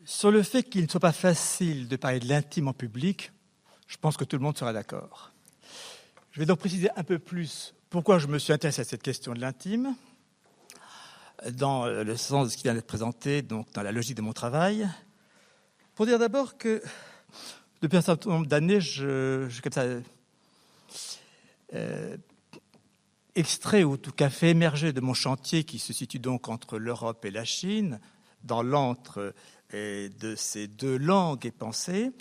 Sur le fait qu'il ne soit pas facile de parler de l'intime en public, je pense que tout le monde sera d'accord. Je vais donc préciser un peu plus pourquoi je me suis intéressé à cette question de l'intime, dans le sens de ce qui vient d'être présenté, donc dans la logique de mon travail. Pour dire d'abord que depuis un certain nombre d'années, je comme ça, extrait ou en tout cas fait émerger de mon chantier qui se situe donc entre l'Europe et la Chine, dans l'antre de ces deux langues et pensées,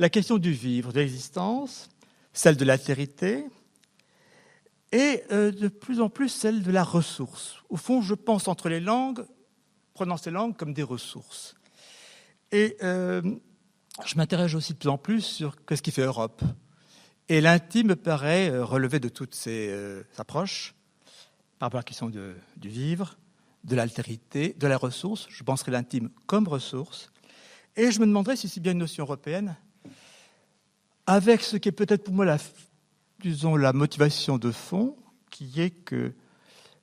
la question du vivre, de l'existence, celle de l'altérité et de plus en plus celle de la ressource. Au fond, je pense entre les langues, prenant ces langues comme des ressources. Et je m'interroge aussi de plus en plus sur ce qui fait Europe. Et l'intime me paraît relever de toutes ces approches par rapport à la question du vivre, de l'altérité, de la ressource. Je penserai l'intime comme ressource. Et je me demanderai si c'est bien une notion européenne, avec ce qui est peut-être pour moi la motivation de fond, qui est que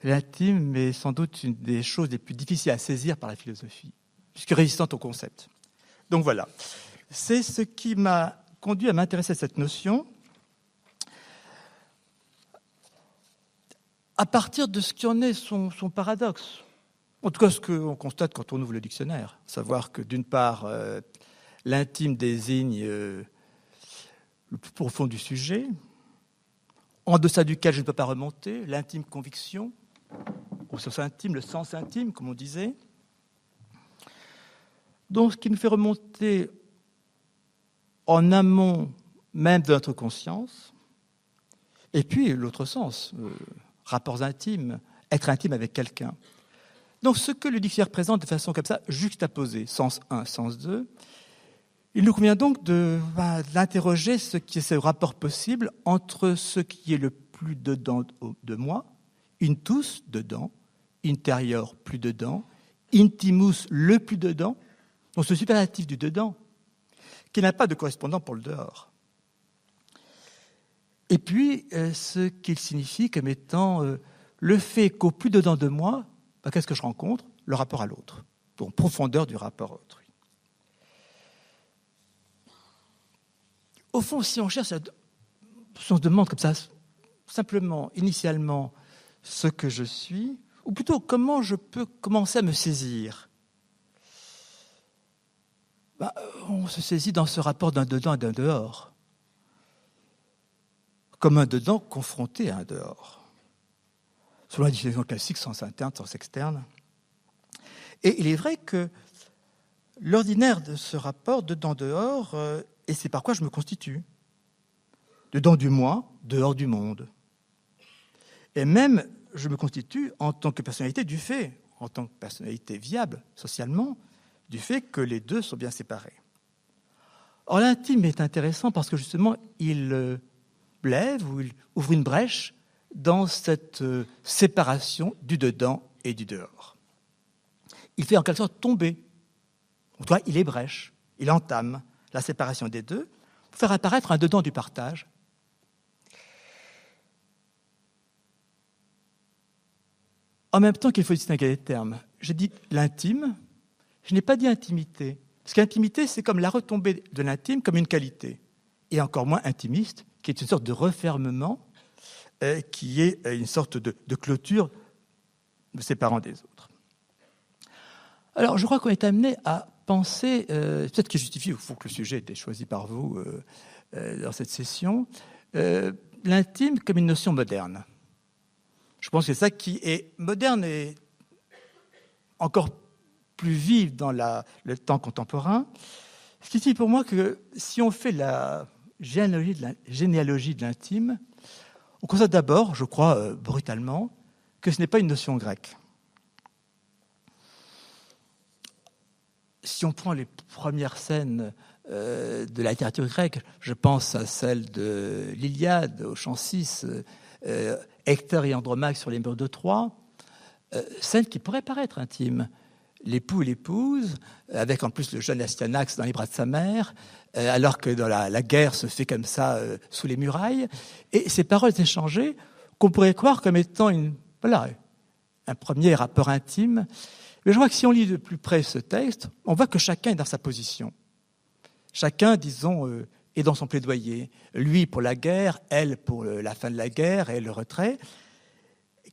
l'intime est sans doute une des choses les plus difficiles à saisir par la philosophie, puisque résistante au concept. Donc voilà, c'est ce qui m'a conduit à m'intéresser à cette notion, à partir de ce qui en est son paradoxe. En tout cas, ce qu'on constate quand on ouvre le dictionnaire, savoir que d'une part, l'intime désigne le plus profond du sujet, en deçà duquel je ne peux pas remonter, l'intime conviction, au sens intime, le sens intime, comme on disait. Donc, ce qui nous fait remonter en amont même de notre conscience, et puis l'autre sens, rapports intimes, être intime avec quelqu'un. Donc, ce que le dictionnaire présente de façon comme ça, juxtaposée, sens 1, sens 2, il nous convient donc d'interroger ce qui est ce rapport possible entre ce qui est le plus dedans de moi, intus, dedans, interior, plus dedans, intimus, le plus dedans, donc ce superlatif du dedans, qui n'a pas de correspondant pour le dehors. Et puis, ce qu'il signifie comme étant le fait qu'au plus dedans de moi, qu'est-ce que je rencontre ? Le rapport à l'autre, donc profondeur du rapport à autrui. Au fond, si on cherche, si on se demande comme ça, simplement, initialement, ce que je suis, ou plutôt comment je peux commencer à me saisir, on se saisit dans ce rapport d'un dedans et d'un dehors, comme un dedans confronté à un dehors, selon la définition classique, sens interne, sens externe. Et il est vrai que l'ordinaire de ce rapport dedans-dehors, et c'est par quoi je me constitue, dedans du moi, dehors du monde. Et même, je me constitue en tant que personnalité du fait, en tant que personnalité viable socialement, du fait que les deux sont bien séparés. Or, l'intime est intéressant parce que justement, il lève ou il ouvre une brèche dans cette séparation du dedans et du dehors. Il fait en quelque sorte tomber, en tout cas, il ébrèche, il entame la séparation des deux pour faire apparaître un dedans du partage. En même temps qu'il faut distinguer les termes. J'ai dit l'intime, je n'ai pas dit intimité. Parce qu'intimité, c'est comme la retombée de l'intime comme une qualité. Et encore moins intimiste, qui est une sorte de refermement, qui est une sorte de clôture me séparant des autres. Alors, je crois qu'on est amené à penser, peut-être qu'il justifie, il faut que le sujet ait été choisi par vous dans cette session, l'intime comme une notion moderne. Je pense que c'est ça qui est moderne et encore plus vive dans le temps contemporain. Ce qui signifie pour moi que si on fait la généalogie de l'intime, on constate d'abord, je crois brutalement, que ce n'est pas une notion grecque. Si on prend les premières scènes de la littérature grecque, je pense à celle de l'Iliade, au chant 6, Hector et Andromaque sur les murs de Troie, scène qui pourrait paraître intime. L'époux et l'épouse, avec en plus le jeune Astyanax dans les bras de sa mère, alors que dans la guerre se fait comme ça sous les murailles, et ces paroles échangées qu'on pourrait croire comme étant un premier rapport intime, Mais je vois que si on lit de plus près ce texte, on voit que chacun est dans sa position. Chacun, disons, est dans son plaidoyer. Lui pour la guerre, elle pour la fin de la guerre et le retrait.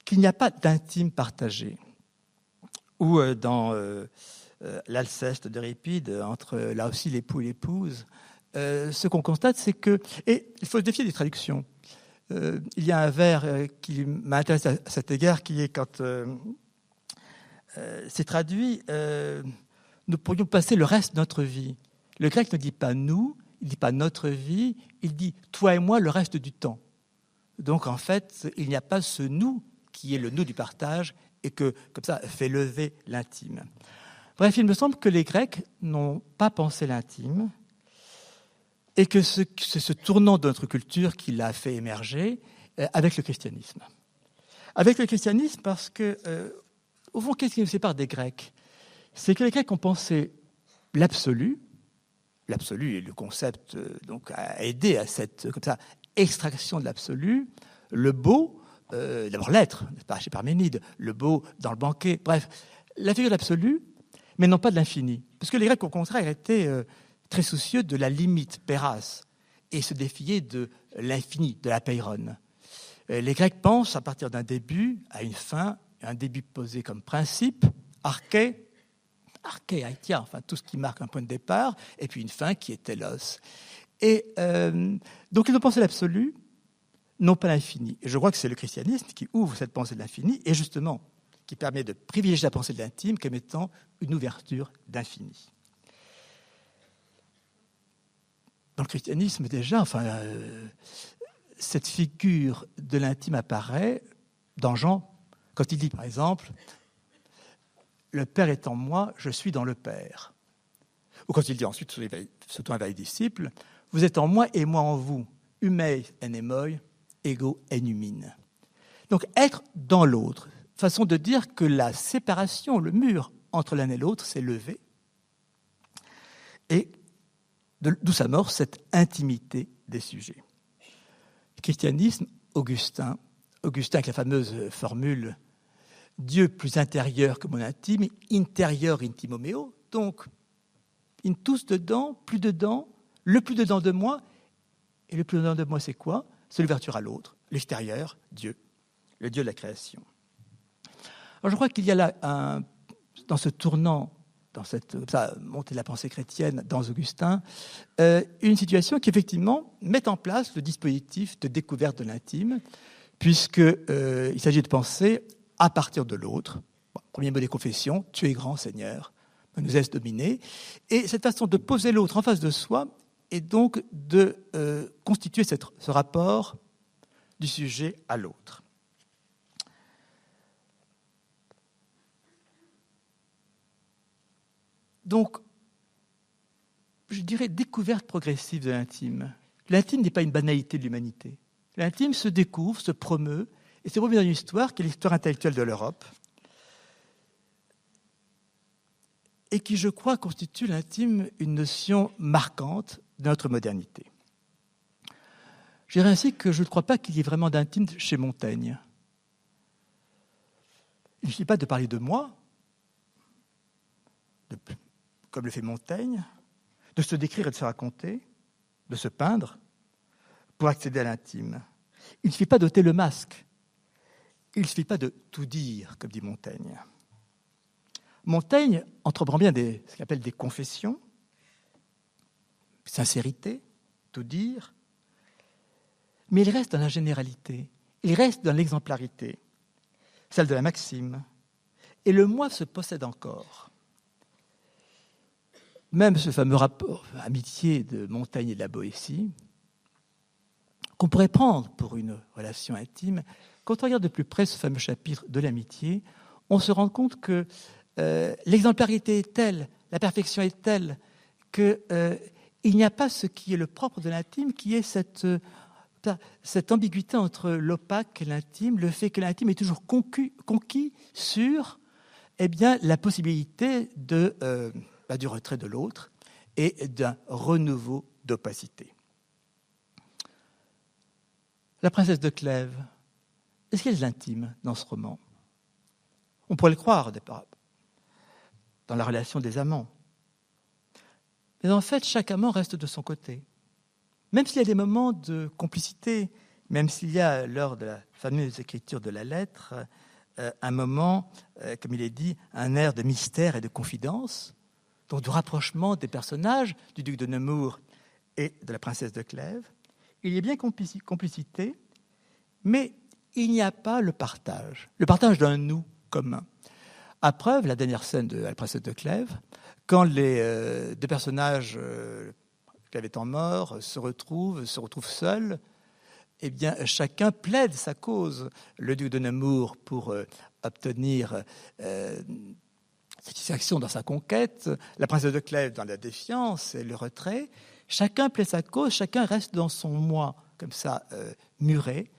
Qu'il n'y a pas d'intime partagé. Ou dans l'Alceste d'Euripide, entre là aussi l'époux et l'épouse, ce qu'on constate, c'est que... Et il faut se défier des traductions. Il y a un vers qui m'intéresse à cet égard, qui est quand c'est traduit nous pourrions passer le reste de notre vie. Le grec ne dit pas nous, il ne dit pas notre vie, il dit toi et moi le reste du temps. Donc en fait, il n'y a pas ce nous qui est le nous du partage et que, comme ça, fait lever l'intime. Bref, il me semble que les Grecs n'ont pas pensé l'intime et que c'est ce tournant de notre culture qui l'a fait émerger avec le christianisme. Avec le christianisme parce que, au fond, qu'est-ce qui nous sépare des Grecs ? C'est que les Grecs ont pensé l'absolu. L'absolu est le concept donc a aidé à cette comme ça extraction de l'absolu. Le beau, d'abord l'être, chez Parménide, le beau dans le banquet. Bref, la figure de l'absolu, mais non pas de l'infini, parce que les Grecs au contraire étaient très soucieux de la limite, péras, et se défiaient de l'infini, de la peiron. Les Grecs pensent à partir d'un début à une fin, un début posé comme principe, arché, aitia, enfin tout ce qui marque un point de départ, et puis une fin qui est telos. Et donc ils ont pensé l'absolu, non pas l'infini. Et je crois que c'est le christianisme qui ouvre cette pensée de l'infini, et justement qui permet de privilégier la pensée de l'intime comme étant une ouverture d'infini. Dans le christianisme déjà, cette figure de l'intime apparaît dans Jean, quand il dit par exemple « Le Père est en moi, je suis dans le Père ». Ou quand il dit ensuite, surtout vers les disciples, « Vous êtes en moi et moi en vous, humei en emoi, ego en humin ». Donc être dans l'autre, façon de dire que la séparation, le mur entre l'un et l'autre s'est levé, et d'où s'amorce cette intimité des sujets. Le christianisme, Augustin avec la fameuse formule « Dieu plus intérieur que mon intime, intérieur intimo meo », donc in tous dedans, le plus dedans de moi, et le plus dedans de moi c'est quoi ? C'est l'ouverture à l'autre, l'extérieur, Dieu, le Dieu de la création. Alors je crois qu'il y a là, dans ce tournant, dans cette montée de la pensée chrétienne dans Augustin, une situation qui effectivement met en place le dispositif de découverte de l'intime, puisqu'il s'agit de penser à partir de l'autre. Bon, premier mot des confessions, tu es grand Seigneur, nous est dominé. Et cette façon de poser l'autre en face de soi est donc de constituer ce rapport du sujet à l'autre. Donc, je dirais découverte progressive de l'intime. L'intime n'est pas une banalité de l'humanité. L'intime se découvre, se promeut, et se promeut dans une histoire qui est l'histoire intellectuelle de l'Europe, et qui, je crois, constitue l'intime une notion marquante de notre modernité. Je dirais ainsi que je ne crois pas qu'il y ait vraiment d'intime chez Montaigne. Il ne suffit pas de parler de moi, comme le fait Montaigne, de se décrire et de se raconter, de se peindre, pour accéder à l'intime. Il ne suffit pas d'ôter le masque. Il ne suffit pas de tout dire, comme dit Montaigne. Montaigne entreprend bien ce qu'il appelle des confessions, sincérité, tout dire, mais il reste dans la généralité, il reste dans l'exemplarité, celle de la maxime. Et le moi se possède encore. Même ce fameux rapport amitié de Montaigne et de la Boétie, qu'on pourrait prendre pour une relation intime, quand on regarde de plus près ce fameux chapitre de l'amitié, on se rend compte que l'exemplarité est telle, la perfection est telle, qu'il n'y a pas ce qui est le propre de l'intime, qui est cette ambiguïté entre l'opaque et l'intime, le fait que l'intime est toujours conquis sur la possibilité du retrait de l'autre et d'un renouveau d'opacité. La princesse de Clèves, est-ce qu'il y a de l'intime dans ce roman ? On pourrait le croire au départ. dans la relation des amants. Mais en fait, chaque amant reste de son côté. Même s'il y a des moments de complicité, même s'il y a, lors de la fameuse écriture de la lettre, un moment, comme il est dit, un air de mystère et de confidence, donc de rapprochement des personnages du duc de Nemours et de la princesse de Clèves. Il y a bien complicité, mais il n'y a pas le partage d'un nous commun. À preuve, la dernière scène de la princesse de Clèves, quand les deux personnages, Clèves étant morts, se retrouvent seuls, eh bien, chacun plaide sa cause. Le duc de Nemours pour obtenir satisfaction dans sa conquête, la princesse de Clèves dans la défiance et le retrait. Chacun plaide sa cause, chacun reste dans son moi, comme ça, muré,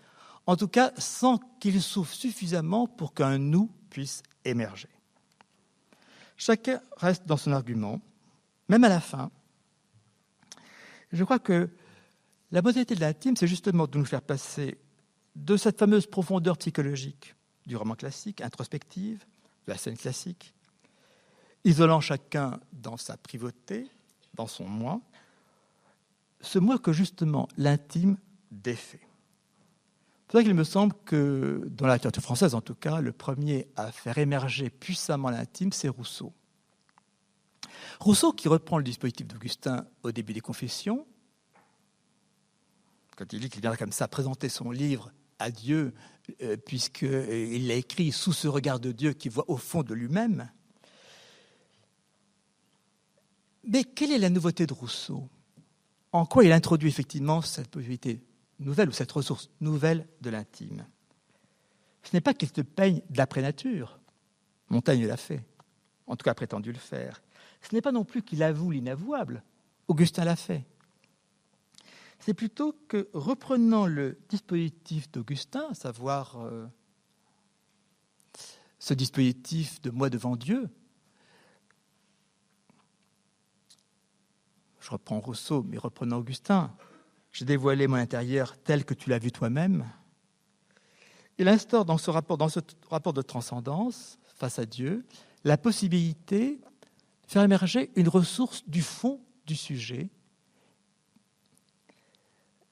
en tout cas sans qu'il souffre suffisamment pour qu'un nous puisse émerger. Chacun reste dans son argument, même à la fin. Je crois que la modalité de l'intime, c'est justement de nous faire passer de cette fameuse profondeur psychologique du roman classique, introspective, de la scène classique, isolant chacun dans sa privauté, dans son moi, ce moi que justement l'intime défait. C'est pour ça qu'il me semble que, dans la littérature française en tout cas, le premier à faire émerger puissamment l'intime, c'est Rousseau. Rousseau qui reprend le dispositif d'Augustin au début des Confessions, quand il dit qu'il viendra comme ça présenter son livre à Dieu, puisqu'il l'a écrit sous ce regard de Dieu qui voit au fond de lui-même. Mais quelle est la nouveauté de Rousseau ? En quoi il introduit effectivement cette possibilité nouvelle ou cette ressource nouvelle de l'intime ? Ce n'est pas qu'il se peigne d'après-nature. Montaigne l'a fait, en tout cas a prétendu le faire. Ce n'est pas non plus qu'il avoue l'inavouable. Augustin l'a fait. C'est plutôt que, reprenant le dispositif d'Augustin, à savoir ce dispositif de moi devant Dieu, je reprends Rousseau, mais reprenant Augustin, j'ai dévoilé mon intérieur tel que tu l'as vu toi-même. Il instaure dans ce rapport de transcendance face à Dieu la possibilité de faire émerger une ressource du fond du sujet.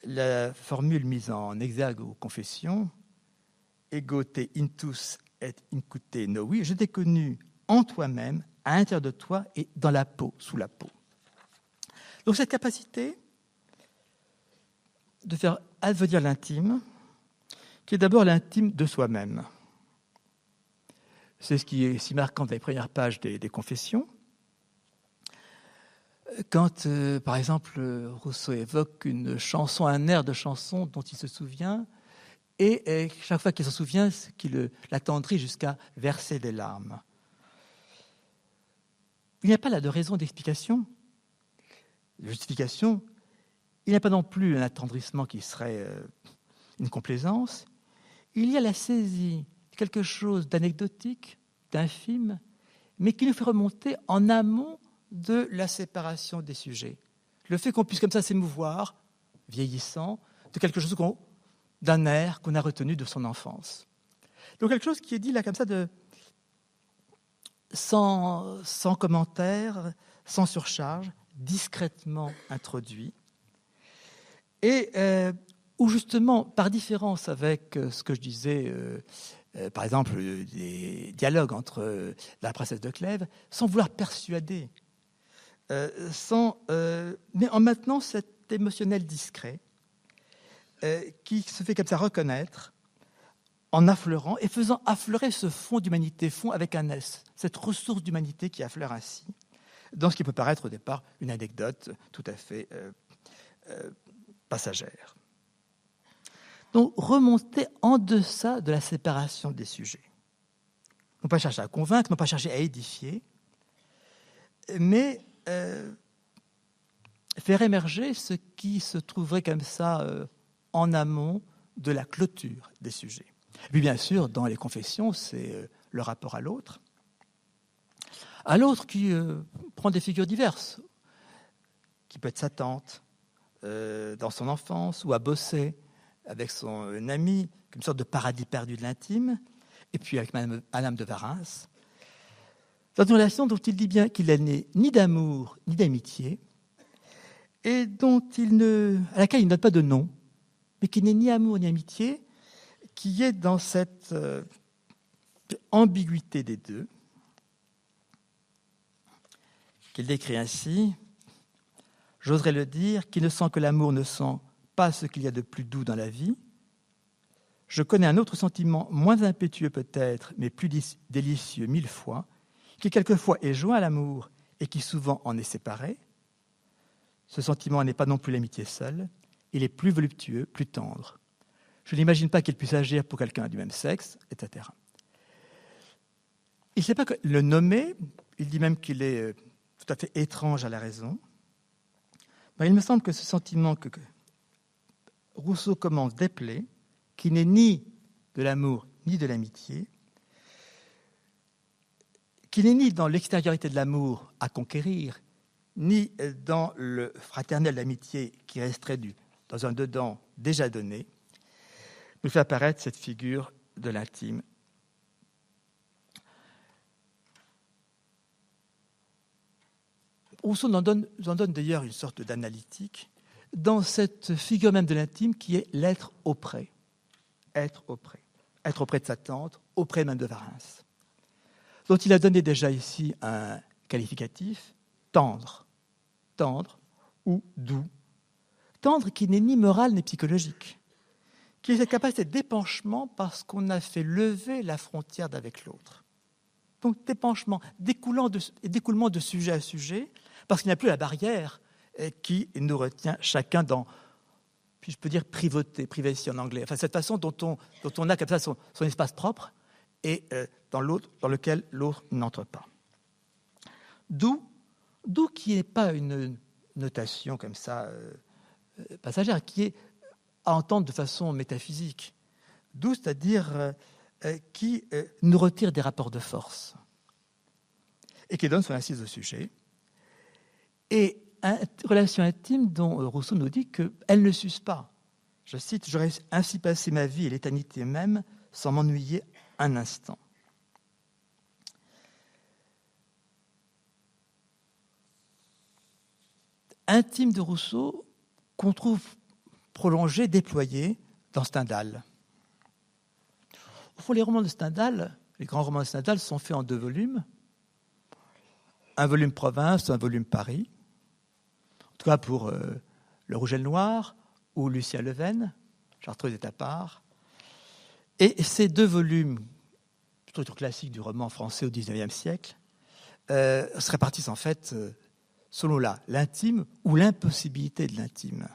La formule mise en exergue aux Confessions, ego te intus et incute novi, je t'ai connu en toi-même, à l'intérieur de toi et dans la peau, sous la peau. Donc cette capacité de faire advenir l'intime, qui est d'abord l'intime de soi-même. C'est ce qui est si marquant dans les premières pages des Confessions. Quand, par exemple, Rousseau évoque une chanson, un air de chanson dont il se souvient, et chaque fois qu'il s'en souvient, qu'il l'attendrit jusqu'à verser des larmes. Il n'y a pas là de raison d'explication, de justification. Il n'y a pas non plus un attendrissement qui serait une complaisance. Il y a la saisie de quelque chose d'anecdotique, d'infime, mais qui nous fait remonter en amont de la séparation des sujets. Le fait qu'on puisse comme ça s'émouvoir, vieillissant, de quelque chose d'un air qu'on a retenu de son enfance. Donc quelque chose qui est dit là comme ça, sans commentaire, sans surcharge, discrètement introduit, et où justement, par différence avec ce que je disais, par exemple, des dialogues entre la princesse de Clèves, sans vouloir persuader, mais en maintenant cet émotionnel discret qui se fait comme ça reconnaître en affleurant et faisant affleurer ce fond d'humanité, fond avec un S, cette ressource d'humanité qui affleure ainsi, dans ce qui peut paraître au départ une anecdote tout à fait passagère. Donc remonter en deçà de la séparation des sujets. Non pas chercher à convaincre, non pas chercher à édifier, mais faire émerger ce qui se trouverait comme ça en amont de la clôture des sujets. Et puis bien sûr, dans les confessions, c'est le rapport à l'autre qui prend des figures diverses, qui peut être sa tante, dans son enfance, ou à bosser avec son ami, une sorte de paradis perdu de l'intime, et puis avec Madame de Warens. dans une relation dont il dit bien qu'il n'est ni d'amour ni d'amitié, et à laquelle il ne donne pas de nom, mais qui n'est ni amour ni amitié, qui est dans cette ambiguïté des deux, qu'il décrit ainsi: j'oserais le dire, qui ne sent que l'amour ne sent pas ce qu'il y a de plus doux dans la vie. Je connais un autre sentiment, moins impétueux peut-être, mais plus délicieux 1000 fois, qui quelquefois est joint à l'amour et qui souvent en est séparé. Ce sentiment n'est pas non plus l'amitié seule, il est plus voluptueux, plus tendre. Je n'imagine pas qu'il puisse agir pour quelqu'un du même sexe, etc. Il ne sait pas que le nommer, il dit même qu'il est tout à fait étrange à la raison. Mais il me semble que ce sentiment que Rousseau commence d'épeler, qui n'est ni de l'amour ni de l'amitié, qui n'est ni dans l'extériorité de l'amour à conquérir, ni dans le fraternel d'amitié qui resterait dans un dedans déjà donné, nous fait apparaître cette figure de l'intime. Rousseau nous en donne d'ailleurs une sorte d'analytique dans cette figure même de l'intime qui est l'être auprès. Être auprès de sa tante, auprès même de Varins, dont il a donné déjà ici un qualificatif: tendre ou doux. Tendre qui n'est ni moral ni psychologique, qui est cette capacité d'épanchement parce qu'on a fait lever la frontière d'avec l'autre. Donc d'épanchement, d'écoulement de sujet à sujet, parce qu'il n'y a plus la barrière qui nous retient chacun dans, puis je peux dire privacy en anglais, enfin cette façon dont on a comme ça son espace propre et dans lequel l'autre n'entre pas. Doux qui n'est pas une notation comme ça passagère, qui est à entendre de façon métaphysique. Doux, c'est-à-dire qui nous retire des rapports de force et qui donne son assise au sujet. Et une relation intime dont Rousseau nous dit qu'elle ne s'use pas. Je cite: « J'aurais ainsi passé ma vie et l'éternité même sans m'ennuyer un instant. » Intime de Rousseau qu'on trouve prolongé, déployé dans Stendhal. Au fond, les romans de Stendhal, les grands romans de Stendhal sont faits en 2 volumes. Un volume province, un volume Paris. En tout cas pour Le Rouge et le Noir ou Lucien Leven, Chartreuse est à part. Et ces 2 volumes, structure classique du roman français au XIXe siècle, se répartissent en fait selon l'intime ou l'impossibilité de l'intime.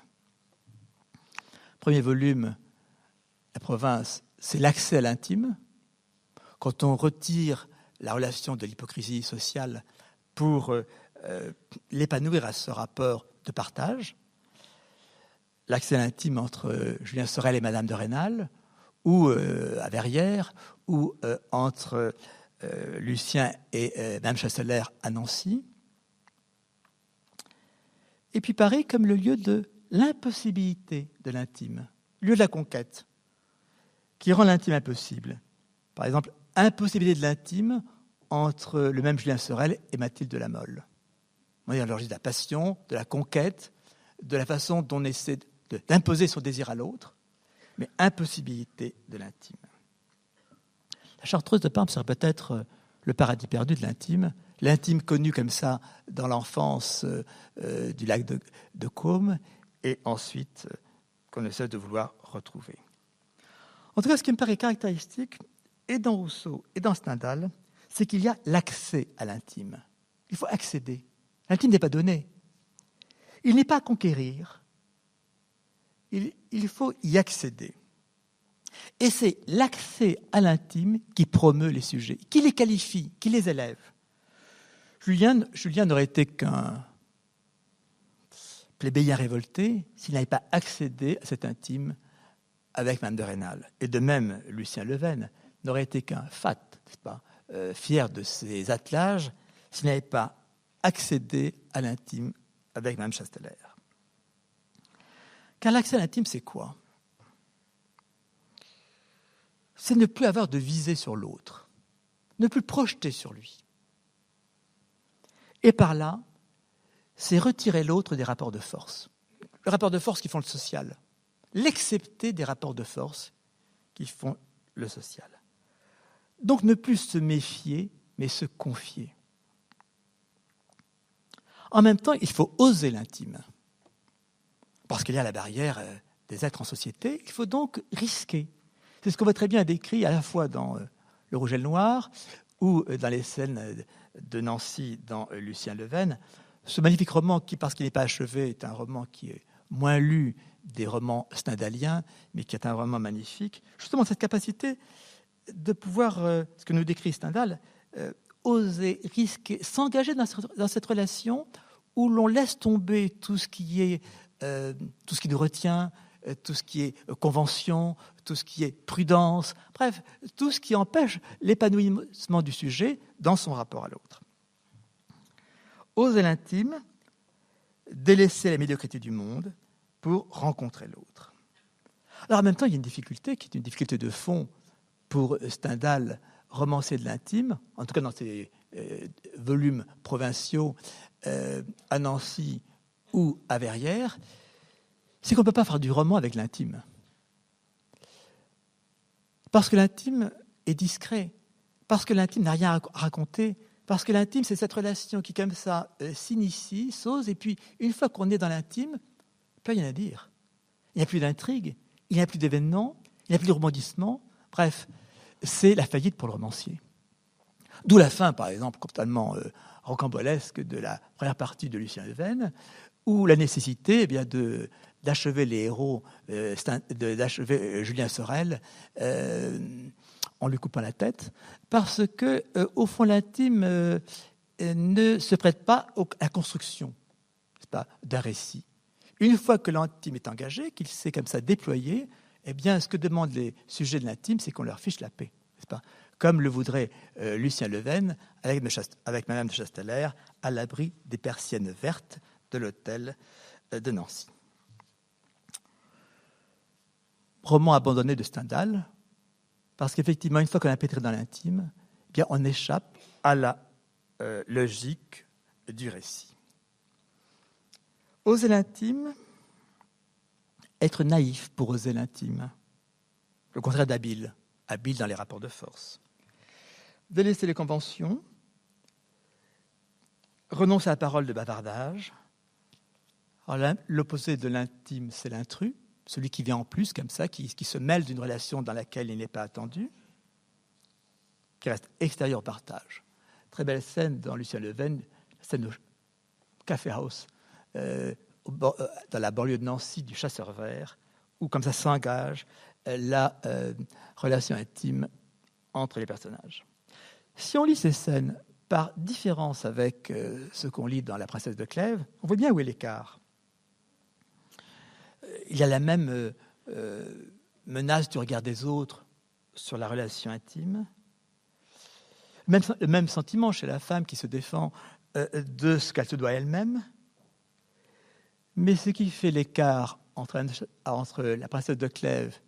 Premier volume, La province, c'est l'accès à l'intime. Quand on retire la relation de l'hypocrisie sociale pour l'épanouir à ce rapport de partage, l'accès à l'intime entre Julien Sorel et Madame de Rênal, ou à Verrières, ou entre Lucien et Madame Chastelère à Nancy. Et puis Paris comme le lieu de l'impossibilité de l'intime, lieu de la conquête, qui rend l'intime impossible. Par exemple, impossibilité de l'intime entre le même Julien Sorel et Mathilde de la Mole. On est dans le registre de la passion, de la conquête, de la façon dont on essaie d'imposer son désir à l'autre, mais impossibilité de l'intime. La Chartreuse de Parme serait peut-être le paradis perdu de l'intime connu comme ça dans l'enfance du lac de Caume, et ensuite qu'on essaie de vouloir retrouver. En tout cas, ce qui me paraît caractéristique, et dans Rousseau et dans Stendhal, c'est qu'il y a l'accès à l'intime. Il faut accéder. L'intime n'est pas donné. Il n'est pas à conquérir. Il faut y accéder. Et c'est l'accès à l'intime qui promeut les sujets, qui les qualifie, qui les élève. Julien n'aurait été qu'un plébéien révolté s'il n'avait pas accédé à cet intime avec Madame de Rênal. Et de même, Lucien Leven n'aurait été qu'un fat, n'est-ce pas, fier de ses attelages, s'il n'avait pas accédé à l'intime avec Madame Chastelère. Car l'accès à l'intime, c'est quoi? C'est ne plus avoir de visée sur l'autre, ne plus projeter sur lui. Et par là, c'est retirer l'autre des rapports de force. Les rapports de force qui font le social. L'excepter des rapports de force qui font le social. Donc ne plus se méfier, mais se confier. En même temps, il faut oser l'intime. Parce qu'il y a la barrière des êtres en société, il faut donc risquer. C'est ce qu'on voit très bien décrit à la fois dans Le Rouge et le Noir ou dans les scènes de Nancy dans Lucien Leven. Ce magnifique roman qui, parce qu'il n'est pas achevé, est un roman qui est moins lu des romans stendhaliens, mais qui est un roman magnifique. Justement, cette capacité de pouvoir, ce que nous décrit Stendhal, oser, risquer, s'engager dans cette relation où l'on laisse tomber tout ce qui nous retient, tout ce qui est convention, tout ce qui est prudence, bref, tout ce qui empêche l'épanouissement du sujet dans son rapport à l'autre. Oser l'intime, délaisser la médiocrité du monde pour rencontrer l'autre. Alors en même temps, il y a une difficulté qui est une difficulté de fond pour Stendhal, romancier de l'intime, en tout cas dans ses volumes provinciaux à Nancy ou à Verrières, c'est qu'on ne peut pas faire du roman avec l'intime. Parce que l'intime est discret, parce que l'intime n'a rien à raconter, parce que l'intime, c'est cette relation qui, comme ça, s'initie, s'ose, et puis, une fois qu'on est dans l'intime, il n'y a rien à dire. Il n'y a plus d'intrigue, il n'y a plus d'événements, il n'y a plus de rebondissements. Bref, c'est la faillite pour le romancier. D'où la fin, par exemple, totalement rocambolesque de la première partie de Lucien Leven, où la nécessité d'achever les héros, d'achever Julien Sorel en lui coupant la tête, parce que, au fond, l'intime ne se prête pas à la construction, n'est-ce pas, d'un récit. Une fois que l'intime est engagé, qu'il s'est comme ça déployé, eh bien, ce que demandent les sujets de l'intime, c'est qu'on leur fiche la paix, n'est-ce pas, comme le voudrait Lucien Leven avec Madame de Chasteller à l'abri des persiennes vertes de l'hôtel de Nancy. Roman abandonné de Stendhal, parce qu'effectivement, une fois qu'on a pénétré dans l'intime, eh bien, on échappe à la logique du récit. Oser l'intime, être naïf pour oser l'intime, le contraire d'habile, habile dans les rapports de force. Délaisser les conventions, renoncer à la parole de bavardage. Alors, l'opposé de l'intime, c'est l'intrus, celui qui vient en plus, comme ça, qui se mêle d'une relation dans laquelle il n'est pas attendu, qui reste extérieur au partage. Très belle scène dans Lucien Leven, scène de Café House, dans la banlieue de Nancy, du Chasseur Vert, où comme ça s'engage la relation intime entre les personnages. Si on lit ces scènes par différence avec ce qu'on lit dans La Princesse de Clèves, on voit bien où est l'écart. Il y a la même menace du regard des autres sur la relation intime, le même sentiment chez la femme qui se défend de ce qu'elle se doit elle-même. Mais ce qui fait l'écart entre La Princesse de Clèves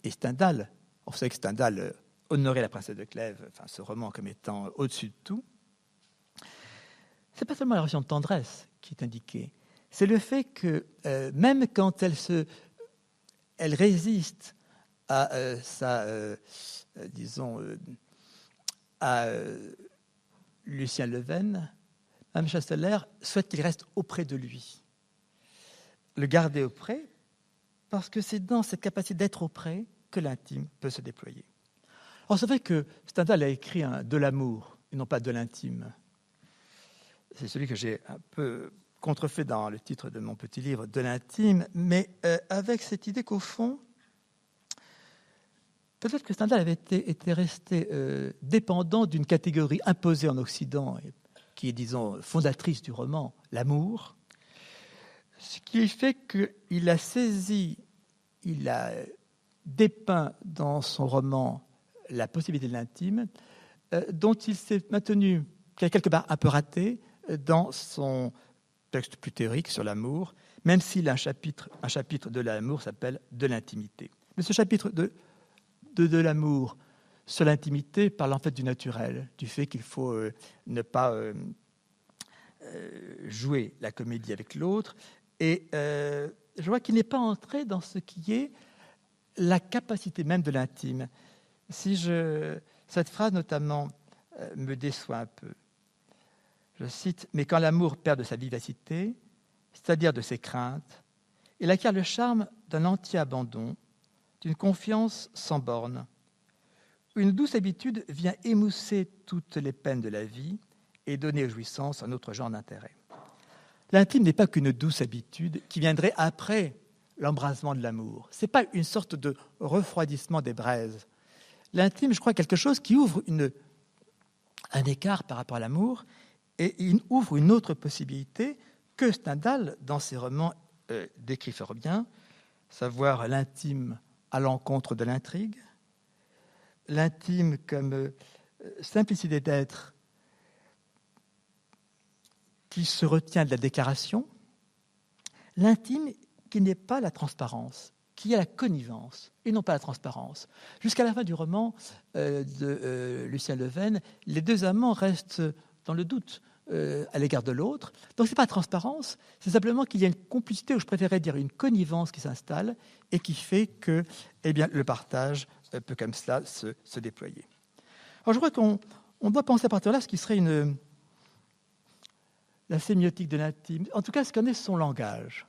et Stendhal, on sait que Stendhal honorait La Princesse de Clèves, enfin, ce roman comme étant au-dessus de tout, c'est pas seulement la relation de tendresse qui est indiquée, c'est le fait que même quand elle résiste à à Lucien Leven, Mme Chasteller souhaite qu'il reste auprès de lui. Le garder auprès, parce que c'est dans cette capacité d'être auprès que l'intime peut se déployer. Alors c'est vrai que Stendhal a écrit de l'amour, et non pas de l'intime. C'est celui que j'ai un peu contrefait dans le titre de mon petit livre, de l'intime, mais avec cette idée qu'au fond, peut-être que Stendhal avait été resté dépendant d'une catégorie imposée en Occident, qui est, disons, fondatrice du roman, l'amour, ce qui fait qu'il a saisi, il a dépeint dans son roman la possibilité de l'intime, dont il s'est maintenu quelque part un peu raté dans son texte plus théorique sur l'amour, même si un chapitre de l'amour s'appelle « De l'intimité ». Mais ce chapitre de l'amour sur l'intimité parle en fait du naturel, du fait qu'il faut ne pas jouer la comédie avec l'autre. Et je vois qu'il n'est pas entré dans ce qui est la capacité même de l'intime. Cette phrase, notamment, me déçoit un peu. Je cite, « Mais quand l'amour perd de sa vivacité, c'est-à-dire de ses craintes, il acquiert le charme d'un entier abandon, d'une confiance sans bornes. Une douce habitude vient émousser toutes les peines de la vie et donner aux jouissances un autre genre d'intérêt. » L'intime n'est pas qu'une douce habitude qui viendrait après l'embrasement de l'amour. Ce n'est pas une sorte de refroidissement des braises. L'intime, je crois, est quelque chose qui ouvre un écart par rapport à l'amour et il ouvre une autre possibilité que Stendhal, dans ses romans, décrit fort bien, savoir l'intime à l'encontre de l'intrigue, l'intime comme simplicité d'être qui se retient de la déclaration, l'intime qui n'est pas la transparence, qui est la connivence et non pas la transparence. Jusqu'à la fin du roman de Lucien Leven, les deux amants restent dans le doute à l'égard de l'autre. Donc ce n'est pas la transparence, c'est simplement qu'il y a une complicité, ou je préférerais dire une connivence qui s'installe et qui fait que le partage peut comme cela se déployer. Alors je crois qu'on doit penser à partir de là ce qui serait la sémiotique de l'intime, en tout cas ce qu'en est son langage.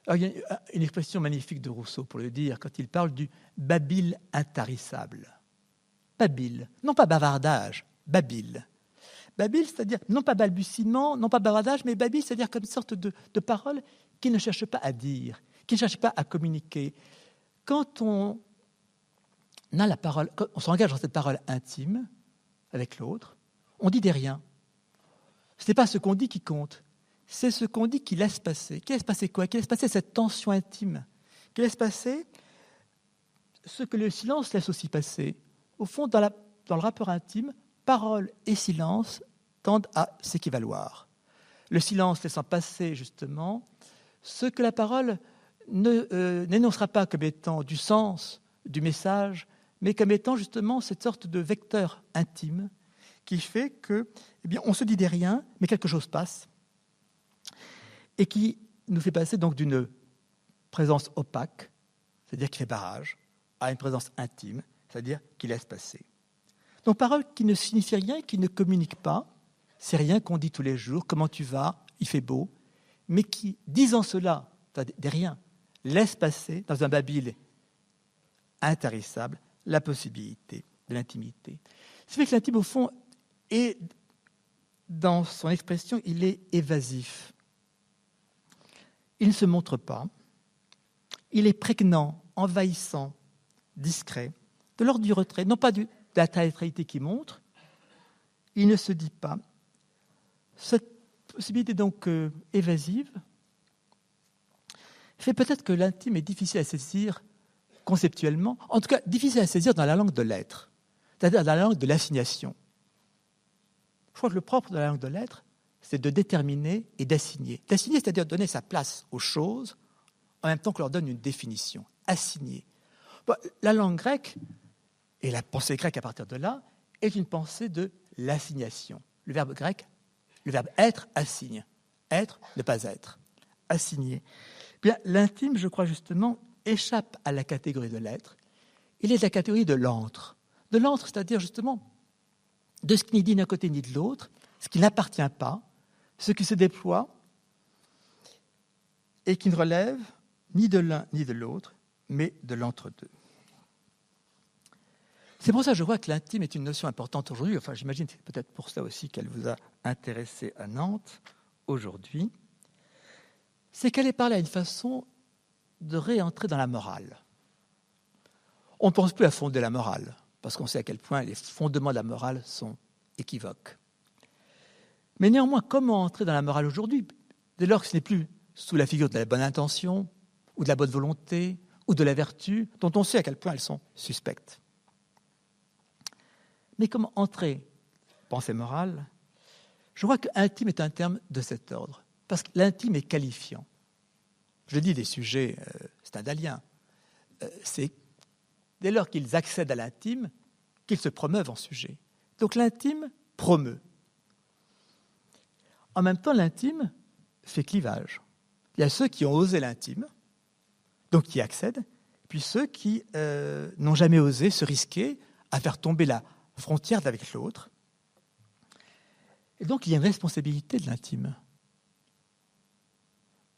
Alors, il y a une expression magnifique de Rousseau pour le dire, quand il parle du babil intarissable. Babil, non pas bavardage, babil. Babil, c'est-à-dire non pas balbutiement, non pas bavardage, mais babil, c'est-à-dire comme une sorte de parole qui ne cherche pas à dire, qui ne cherche pas à communiquer. Quand on a la parole, quand on s'engage dans cette parole intime avec l'autre, on dit des riens. Ce n'est pas ce qu'on dit qui compte, c'est ce qu'on dit qui laisse passer. Qui laisse passer quoi? Qui laisse passer cette tension intime? Qui laisse passer ce que le silence laisse aussi passer? Au fond, dans le rapport intime, parole et silence tendent à s'équivaloir. Le silence laissant passer, justement, ce que la parole n'énoncera pas comme étant du sens, du message, mais comme étant, justement, cette sorte de vecteur intime qui fait que, on se dit des riens, mais quelque chose passe, et qui nous fait passer donc d'une présence opaque, c'est-à-dire qui fait barrage, à une présence intime, c'est-à-dire qui laisse passer. Donc parole qui ne signifie rien, qui ne communique pas, c'est rien qu'on dit tous les jours, comment tu vas, il fait beau, mais qui, disant cela, des riens, laisse passer dans un babil intarissable la possibilité de l'intimité. Ce qui fait que l'intime, au fond, est, dans son expression, il est évasif. Il ne se montre pas. Il est prégnant, envahissant, discret, de l'ordre du retrait, non pas de la théâtralité qui montre. Il ne se dit pas. Cette possibilité donc évasive fait peut-être que l'intime est difficile à saisir conceptuellement, en tout cas difficile à saisir dans la langue de l'être, c'est-à-dire dans la langue de l'assignation. Je crois que le propre de la langue de l'être, c'est de déterminer et d'assigner. D'assigner, c'est-à-dire donner sa place aux choses, en même temps que leur donne une définition. Assigner. Bon, la langue grecque, et la pensée grecque à partir de là, est une pensée de l'assignation. Le verbe grec, le verbe être, assigne. Être, ne pas être. Assigner. Bien, l'intime, je crois justement, échappe à la catégorie de l'être. Il est de la catégorie de l'antre. De l'antre, c'est-à-dire justement de ce qui n'est dit d'un côté ni de l'autre, ce qui n'appartient pas, ce qui se déploie et qui ne relève ni de l'un ni de l'autre, mais de l'entre-deux. C'est pour ça que je vois que l'intime est une notion importante aujourd'hui. Enfin, j'imagine que c'est peut-être pour ça aussi qu'elle vous a intéressé à Nantes aujourd'hui. C'est qu'elle est parlée à une façon de réentrer dans la morale. On ne pense plus à fonder la morale, parce qu'on sait à quel point les fondements de la morale sont équivoques. Mais néanmoins, comment entrer dans la morale aujourd'hui, dès lors que ce n'est plus sous la figure de la bonne intention, ou de la bonne volonté, ou de la vertu, dont on sait à quel point elles sont suspectes. Mais comment entrer, pensée morale? Je crois que intime est un terme de cet ordre, parce que l'intime est qualifiant. Je dis des sujets stendhaliens. C'est dès lors qu'ils accèdent à l'intime qu'ils se promeuvent en sujet. Donc l'intime promeut. en même temps, l'intime fait clivage. Il y a ceux qui ont osé l'intime, donc qui accèdent, puis ceux qui n'ont jamais osé se risquer à faire tomber la frontière avec l'autre. Et donc, il y a une responsabilité de l'intime.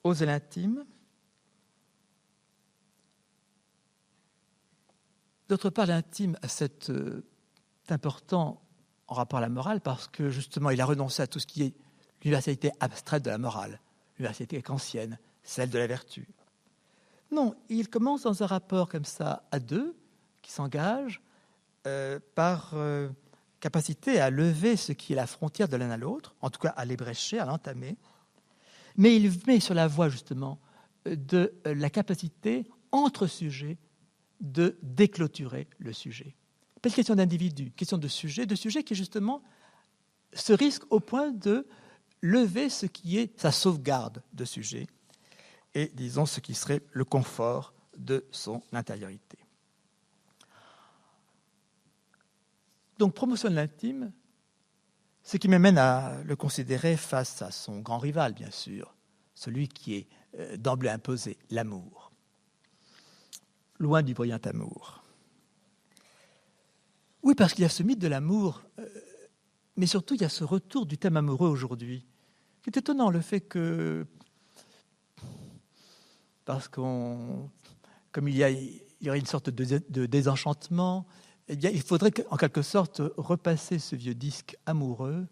Oser l'intime. D'autre part, l'intime est important en rapport à la morale parce que, justement, il a renoncé à tout ce qui est l'universalité abstraite de la morale, l'universalité kantienne, celle de la vertu. Non, il commence dans un rapport comme ça à deux, qui s'engagent par capacité à lever ce qui est la frontière de l'un à l'autre, en tout cas à l'ébrécher, à l'entamer, mais il met sur la voie justement de la capacité entre sujets de déclôturer le sujet. Pas une question d'individu, question de sujet qui justement se risque au point de lever ce qui est sa sauvegarde de sujet et, disons, ce qui serait le confort de son intériorité. Donc, promotion de l'intime, ce qui m'amène à le considérer face à son grand rival, bien sûr, celui qui est d'emblée imposé, l'amour. Loin du brillant amour. Oui, parce qu'il y a ce mythe de l'amour, mais surtout il y a ce retour du thème amoureux aujourd'hui. C'est étonnant le fait que, parce comme il y aurait une sorte de désenchantement, eh bien, il faudrait en quelque sorte repasser ce vieux disque amoureux,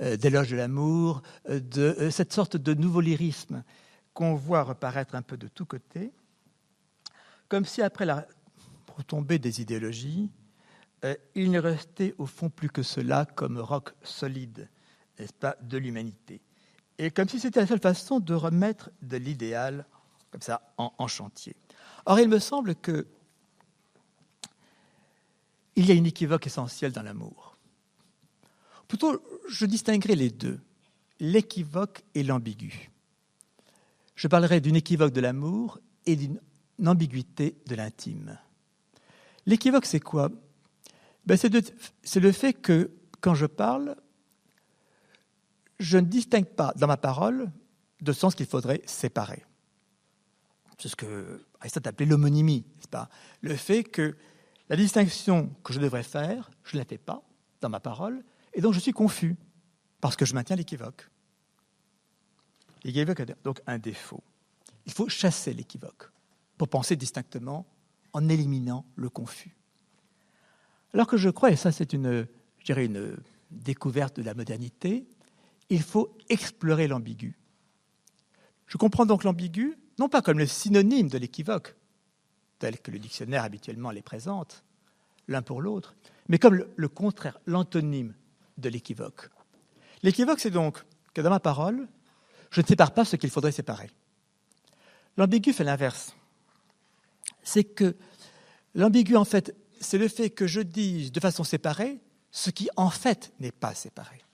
d'éloge de l'amour, de cette sorte de nouveau lyrisme qu'on voit reparaître un peu de tous côtés, comme si après la retombée des idéologies, il ne restait au fond plus que cela comme roc solide, n'est-ce pas, de l'humanité. Et comme si c'était la seule façon de remettre de l'idéal, comme ça, en chantier. Or, il me semble que il y a une équivoque essentielle dans l'amour. Plutôt, je distinguerai les deux, l'équivoque et l'ambigu. Je parlerai d'une équivoque de l'amour et d'une ambiguïté de l'intime. L'équivoque, c'est quoi ? C'est le fait que, quand je parle, je ne distingue pas dans ma parole de sens qu'il faudrait séparer. C'est ce que Aristote appelait l'homonymie, n'est-ce pas ? Le fait que la distinction que je devrais faire, je ne la fais pas dans ma parole, et donc je suis confus, parce que je maintiens l'équivoque. L'équivoque a donc un défaut. Il faut chasser l'équivoque pour penser distinctement en éliminant le confus. Alors que je crois, et ça c'est une découverte de la modernité, il faut explorer l'ambigu. Je comprends donc l'ambigu, non pas comme le synonyme de l'équivoque, tel que le dictionnaire habituellement les présente, l'un pour l'autre, mais comme le contraire, l'antonyme de l'équivoque. L'équivoque, c'est donc que dans ma parole, je ne sépare pas ce qu'il faudrait séparer. L'ambigu fait l'inverse. C'est que l'ambigu, en fait, c'est le fait que je dise de façon séparée ce qui, en fait, n'est pas séparé.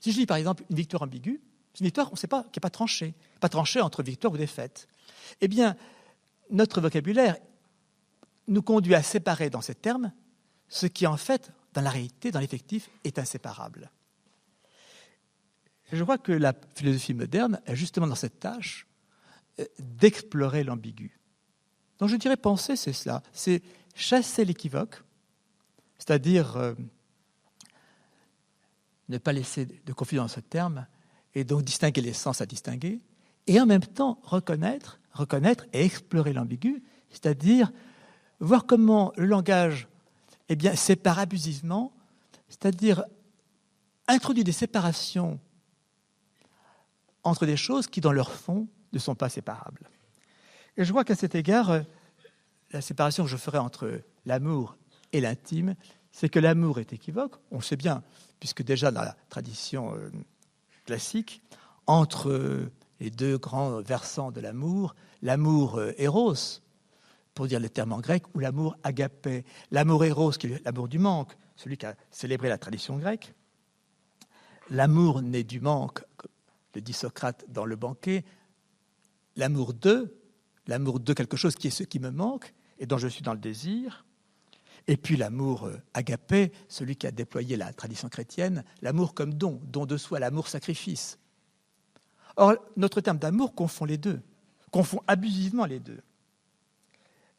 Si je dis, par exemple, une victoire ambiguë, c'est une victoire, on ne sait pas, qui n'est pas tranchée entre victoire ou défaite. Eh bien, notre vocabulaire nous conduit à séparer dans ces termes ce qui, en fait, dans la réalité, dans l'effectif, est inséparable. Et je crois que la philosophie moderne est justement dans cette tâche d'explorer l'ambigu. Donc je dirais penser, c'est cela, c'est chasser l'équivoque, c'est-à-dire ne pas laisser de confusion dans ce terme, et donc distinguer les sens à distinguer, et en même temps reconnaître et explorer l'ambigu, c'est-à-dire voir comment le langage sépare abusivement, c'est-à-dire introduit des séparations entre des choses qui, dans leur fond, ne sont pas séparables. Et je vois qu'à cet égard, la séparation que je ferai entre l'amour et l'intime, c'est que l'amour est équivoque, on le sait bien, puisque déjà dans la tradition classique, entre les deux grands versants de l'amour éros, pour dire le terme en grec, ou l'amour agapé. L'amour éros, qui est l'amour du manque, celui qui a célébré la tradition grecque. L'amour né du manque, le dit Socrate dans Le Banquet. L'amour de quelque chose qui est ce qui me manque et dont je suis dans le désir. Et puis l'amour agapé, celui qui a déployé la tradition chrétienne, l'amour comme don de soi, l'amour sacrifice, Or, notre terme d'amour confond les deux, confond abusivement les deux.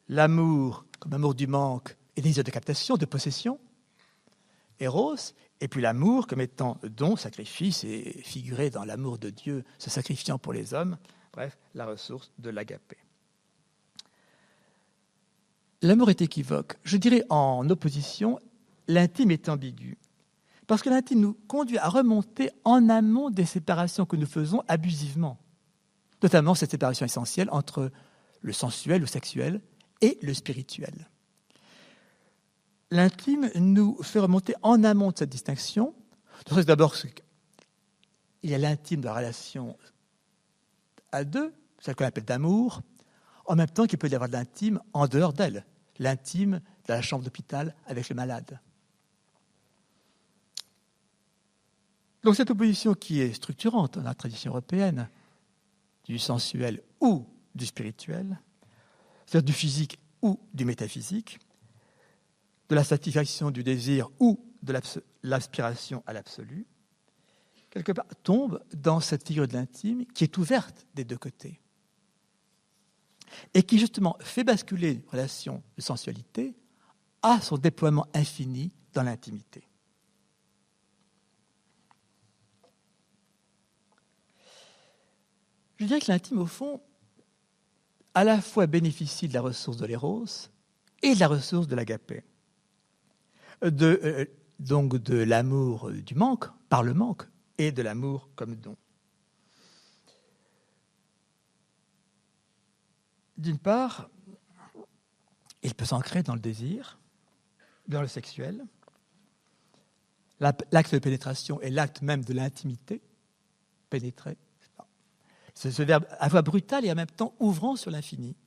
L'amour, comme amour du manque et désir de captation, de possession, Eros, et puis l'amour comme étant don, sacrifice, et figuré dans l'amour de Dieu, se sacrifiant pour les hommes, bref, la ressource de l'agapé. L'amour est équivoque. Je dirais en opposition, l'intime est ambigu. Parce que l'intime nous conduit à remonter en amont des séparations que nous faisons abusivement. Notamment cette séparation essentielle entre le sensuel ou sexuel et le spirituel. L'intime nous fait remonter en amont de cette distinction. D'abord, il y a l'intime de la relation à deux, celle qu'on appelle d'amour, en même temps qu'il peut y avoir de l'intime en dehors d'elle, l'intime de la chambre d'hôpital avec le malade. Donc cette opposition qui est structurante dans la tradition européenne, du sensuel ou du spirituel, c'est-à-dire du physique ou du métaphysique, de la satisfaction du désir ou de l'aspiration à l'absolu, quelque part tombe dans cette figure de l'intime qui est ouverte des deux côtés et qui justement fait basculer une relation de sensualité à son déploiement infini dans l'intimité. Je dirais que l'intime, au fond, à la fois bénéficie de la ressource de l'éros et de la ressource de l'agapé. Donc de l'amour du manque, par le manque, et de l'amour comme don. D'une part, il peut s'ancrer dans le désir, dans le sexuel. L'acte de pénétration est l'acte même de l'intimité, pénétrer. C'est ce verbe à la fois brutal et en même temps ouvrant sur l'infini.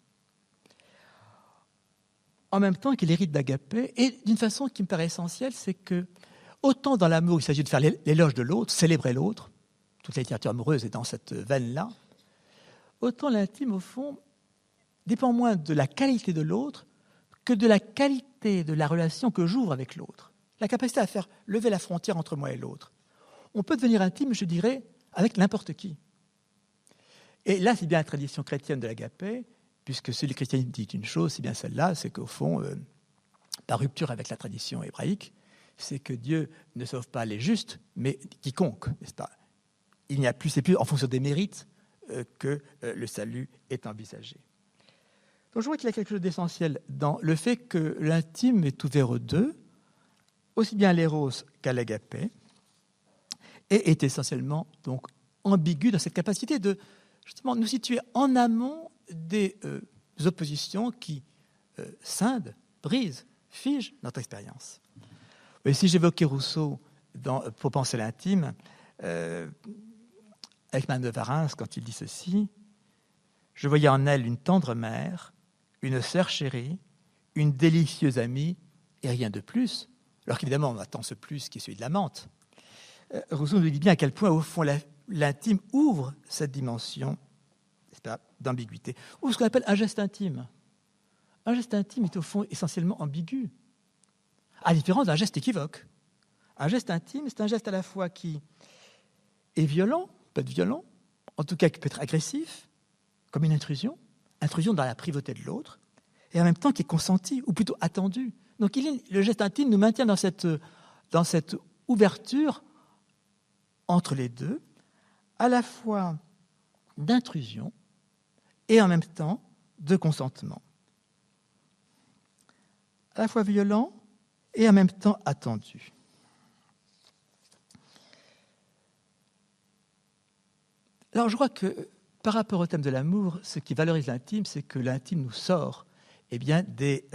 En même temps qu'il hérite d'agapé, et d'une façon qui me paraît essentielle, c'est que, autant dans l'amour, il s'agit de faire l'éloge de l'autre, célébrer l'autre, toute la littérature amoureuse est dans cette veine-là, autant l'intime, au fond, dépend moins de la qualité de l'autre que de la qualité de la relation que j'ouvre avec l'autre. La capacité à faire lever la frontière entre moi et l'autre. On peut devenir intime, je dirais, avec n'importe qui. Et là, c'est bien la tradition chrétienne de l'agapé, puisque si le christianisme dit une chose, c'est bien celle-là, c'est qu'au fond, par rupture avec la tradition hébraïque, c'est que Dieu ne sauve pas les justes, mais quiconque, n'est-ce pas ? Il n'y a plus, c'est plus en fonction des mérites que le salut est envisagé. Donc je vois qu'il y a quelque chose d'essentiel dans le fait que l'intime est ouvert aux deux, aussi bien à l'éros qu'à l'agapé, et est essentiellement donc ambigu dans cette capacité de justement nous situer en amont des oppositions qui scindent, brisent, figent notre expérience. Et si j'évoquais Rousseau pour penser l'intime, avec Madame de Warens, quand il dit ceci, je voyais en elle une tendre mère, une sœur chérie, une délicieuse amie, et rien de plus, alors qu'évidemment on attend ce plus qui est celui de l'amante. Rousseau nous dit bien à quel point, au fond, l'intime ouvre cette dimension d'ambiguïté, ou ce qu'on appelle un geste intime. Un geste intime est au fond essentiellement ambigu, à la différence d'un geste équivoque. Un geste intime, c'est un geste à la fois qui est violent, peut être violent, en tout cas qui peut être agressif, comme une intrusion dans la privauté de l'autre, et en même temps qui est consenti, ou plutôt attendu. Donc le geste intime nous maintient dans cette ouverture entre les deux, à la fois d'intrusion et en même temps de consentement. À la fois violent et en même temps attendu. Alors je crois que par rapport au thème de l'amour, ce qui valorise l'intime, c'est que l'intime nous sort de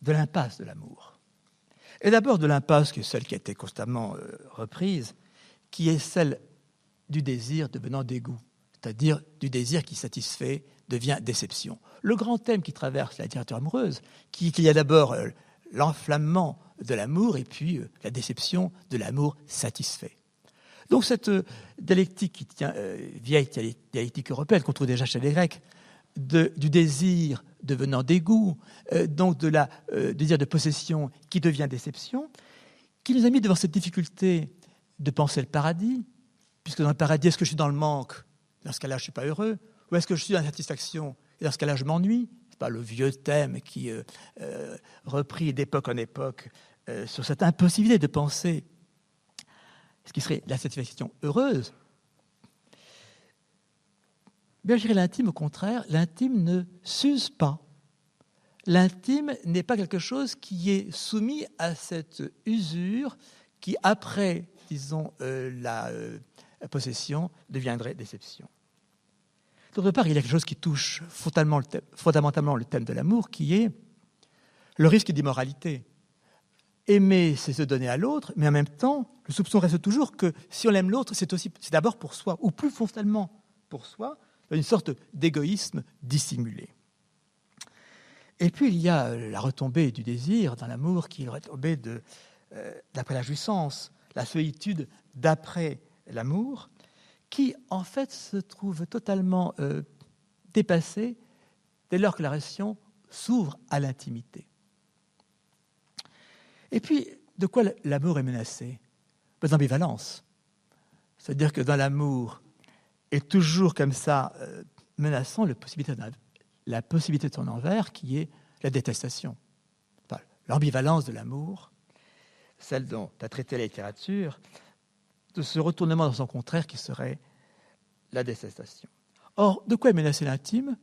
l'impasse de l'amour. Et d'abord de l'impasse qui est celle qui a été constamment reprise, qui est celle du désir devenant dégoût, c'est-à-dire du désir qui satisfait devient déception. Le grand thème qui traverse la littérature amoureuse, qu'il y a d'abord l'enflammement de l'amour et puis la déception de l'amour satisfait. Donc cette dialectique qui tient, vieille dialectique européenne qu'on trouve déjà chez les Grecs, du désir devenant dégoût, donc du désir de possession qui devient déception, qui nous a mis devant cette difficulté de penser le paradis, puisque dans le paradis, est-ce que je suis dans le manque? Dans ce cas-là, je ne suis pas heureux. Ou est-ce que je suis dans la satisfaction? Et dans ce cas-là, je m'ennuie. Ce n'est pas le vieux thème qui, repris d'époque en époque, sur cette impossibilité de penser ce qui serait la satisfaction heureuse. Bien, je dirais l'intime, au contraire, l'intime ne s'use pas. L'intime n'est pas quelque chose qui est soumis à cette usure qui, après, disons, la possession, deviendrait déception. D'autre part, il y a quelque chose qui touche fondamentalement le thème de l'amour, qui est le risque d'immoralité. Aimer, c'est se donner à l'autre, mais en même temps, le soupçon reste toujours que si on aime l'autre, c'est d'abord pour soi, ou plus fondamentalement pour soi, une sorte d'égoïsme dissimulé. Et puis, il y a la retombée du désir dans l'amour, qui est la retombée d'après la jouissance, la solitude d'après l'amour, qui, en fait, se trouve totalement dépassée dès lors que la relation s'ouvre à l'intimité. Et puis, de quoi l'amour est menacé? D'ambivalence. C'est-à-dire que dans l'amour est toujours comme ça menaçant la possibilité de son envers, qui est la détestation. Enfin, l'ambivalence de l'amour, celle dont a traité la littérature, de ce retournement dans son contraire qui serait la détestation. Or, de quoi est menacé l'intime?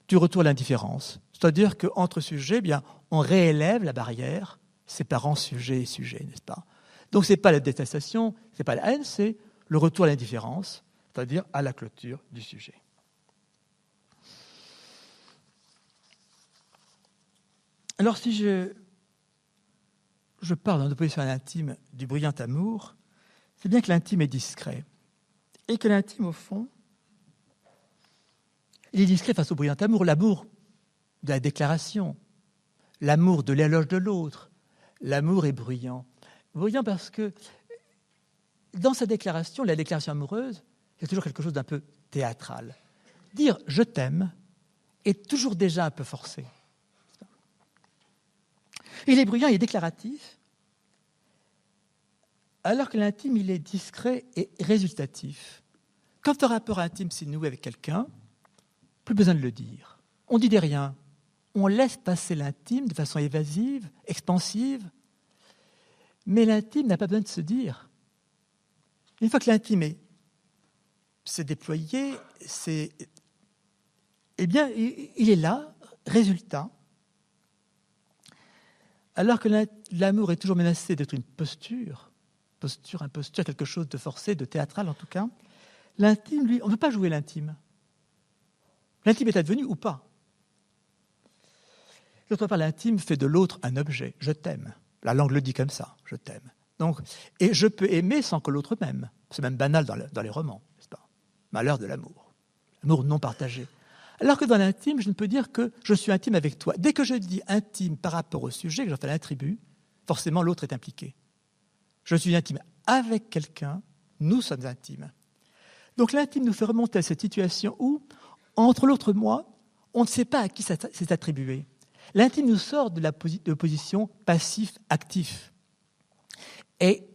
Du retour à l'indifférence. C'est-à-dire qu'entre sujets, bien, on réélève la barrière séparant sujet et sujet, n'est-ce pas? Donc, ce n'est pas la détestation, ce n'est pas la haine, c'est le retour à l'indifférence, c'est-à-dire à la clôture du sujet. Alors, si je parle en opposition à l'intime du brillant amour, c'est bien que l'intime est discret. Et que l'intime, au fond, il est discret face au brillant amour, l'amour de la déclaration, l'amour de l'éloge de l'autre. L'amour est bruyant. Bruyant parce que dans sa déclaration, la déclaration amoureuse, c'est toujours quelque chose d'un peu théâtral. Dire « je t'aime » est toujours déjà un peu forcé. Il est bruyant, il est déclaratif, alors que l'intime, il est discret et résultatif. Quand un rapport intime s'est noué avec quelqu'un, plus besoin de le dire. On dit des riens. On laisse passer l'intime de façon évasive, expansive, mais l'intime n'a pas besoin de se dire. Une fois que l'intime s'est déployé, eh bien, il est là, résultat. Alors que l'amour est toujours menacé d'être une imposture, quelque chose de forcé, de théâtral en tout cas, l'intime, lui, on ne peut pas jouer l'intime. L'intime est advenu ou pas. D'autre part, l'intime fait de l'autre un objet. Je t'aime. La langue le dit comme ça, je t'aime. Donc, et je peux aimer sans que l'autre m'aime. C'est même banal dans les romans, n'est-ce pas? Malheur de l'amour. L'amour non partagé. Alors que dans l'intime, je ne peux dire que je suis intime avec toi. Dès que je dis intime par rapport au sujet, que j'en fais l'attribut, forcément l'autre est impliqué. Je suis intime avec quelqu'un, nous sommes intimes. Donc l'intime nous fait remonter à cette situation où, entre l'autre et moi, on ne sait pas à qui c'est attribué. L'intime nous sort de la position passif-actif. Et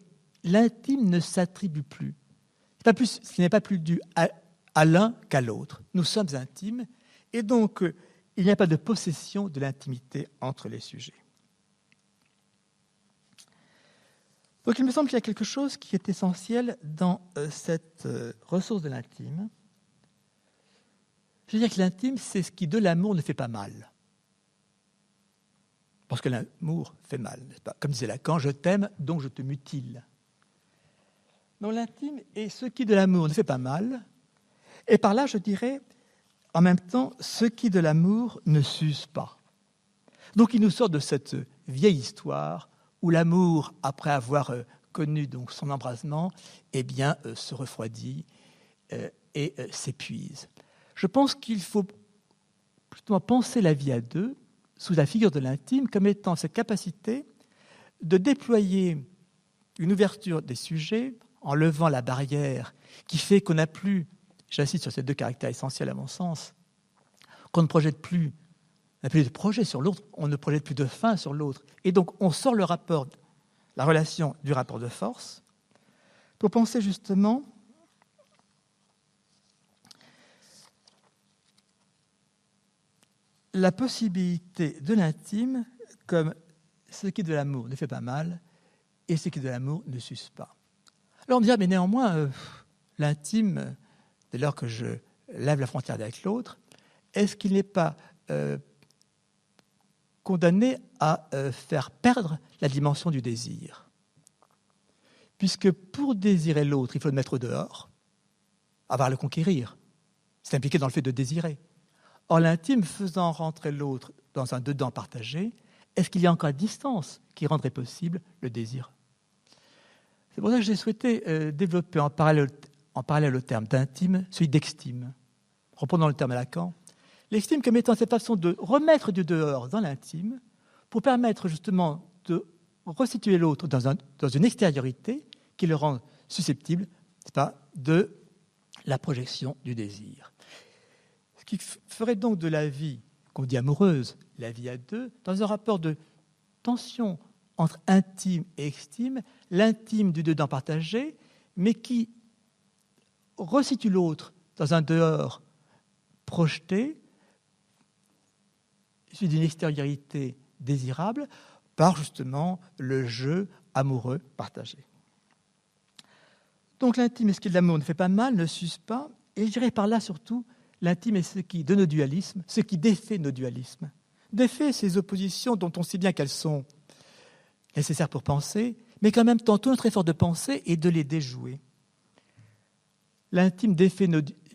l'intime ne s'attribue plus. Ce n'est pas plus dû à l'un qu'à l'autre. Nous sommes intimes, et donc il n'y a pas de possession de l'intimité entre les sujets. Donc il me semble qu'il y a quelque chose qui est essentiel dans cette ressource de l'intime. Je veux dire que l'intime, c'est ce qui, de l'amour, ne fait pas mal. Parce que l'amour fait mal, n'est-ce pas? Comme disait Lacan, je t'aime, donc je te mutile. Donc l'intime est ce qui, de l'amour, ne fait pas mal. Et par là, je dirais, en même temps, ce qui, de l'amour, ne s'use pas. Donc il nous sort de cette vieille histoire où l'amour, après avoir connu donc son embrasement, eh bien, se refroidit et s'épuise. Je pense qu'il faut plutôt penser la vie à deux, sous la figure de l'intime, comme étant cette capacité de déployer une ouverture des sujets en levant la barrière qui fait qu'on n'a plus, j'insiste sur ces deux caractères essentiels à mon sens, qu'on ne projette plus, on n'a plus de projet sur l'autre, on ne projette plus de fin sur l'autre. Et donc on sort la relation du rapport de force, pour penser justement la possibilité de l'intime comme ce qui de l'amour ne fait pas mal et ce qui de l'amour ne s'use pas. Alors on me dira, mais néanmoins, l'intime, dès lors que je lève la frontière avec l'autre, est-ce qu'il n'est pas condamné à faire perdre la dimension du désir ? Puisque pour désirer l'autre, il faut le mettre dehors, avoir à le conquérir. C'est impliqué dans le fait de désirer. Or, l'intime faisant rentrer l'autre dans un dedans partagé, est-ce qu'il y a encore une distance qui rendrait possible le désir ? C'est pour ça que j'ai souhaité développer en parallèle au terme d'intime, celui d'extime. Reprenons le terme à Lacan. L'extime comme étant cette façon de remettre du dehors dans l'intime pour permettre justement de restituer l'autre dans une extériorité qui le rend susceptible, n'est-ce pas, de la projection du désir. Ce qui ferait donc de la vie, qu'on dit amoureuse, la vie à deux, dans un rapport de tension entre intime et extime, l'intime du dedans partagé, mais qui resitue l'autre dans un dehors projeté, issu d'une extériorité désirable, par justement le jeu amoureux partagé. Donc l'intime et ce qui est de l'amour ne fait pas mal, ne s'use pas, et je dirais par là surtout, l'intime est ce qui, de nos dualismes, ce qui défait nos dualismes, défait ces oppositions dont on sait bien qu'elles sont nécessaires pour penser, mais qu'en même temps, tout notre effort de pensée est de les déjouer. L'intime défait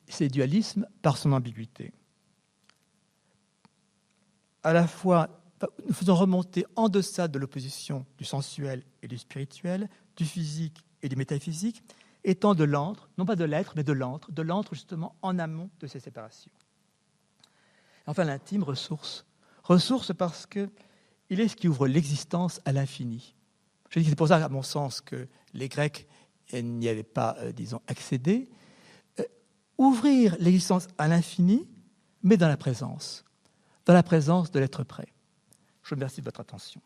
ces dualismes par son ambiguïté. À la fois, nous faisons remonter en deçà de l'opposition du sensuel et du spirituel, du physique et du métaphysique, étant de l'antre, non pas de l'être, mais de l'antre justement en amont de ces séparations. Enfin, l'intime, ressource parce qu'il est ce qui ouvre l'existence à l'infini. Je dis que c'est pour ça, à mon sens, que les Grecs n'y avaient pas, accédé. Ouvrir l'existence à l'infini, mais dans la présence de l'être prêt. Je vous remercie de votre attention.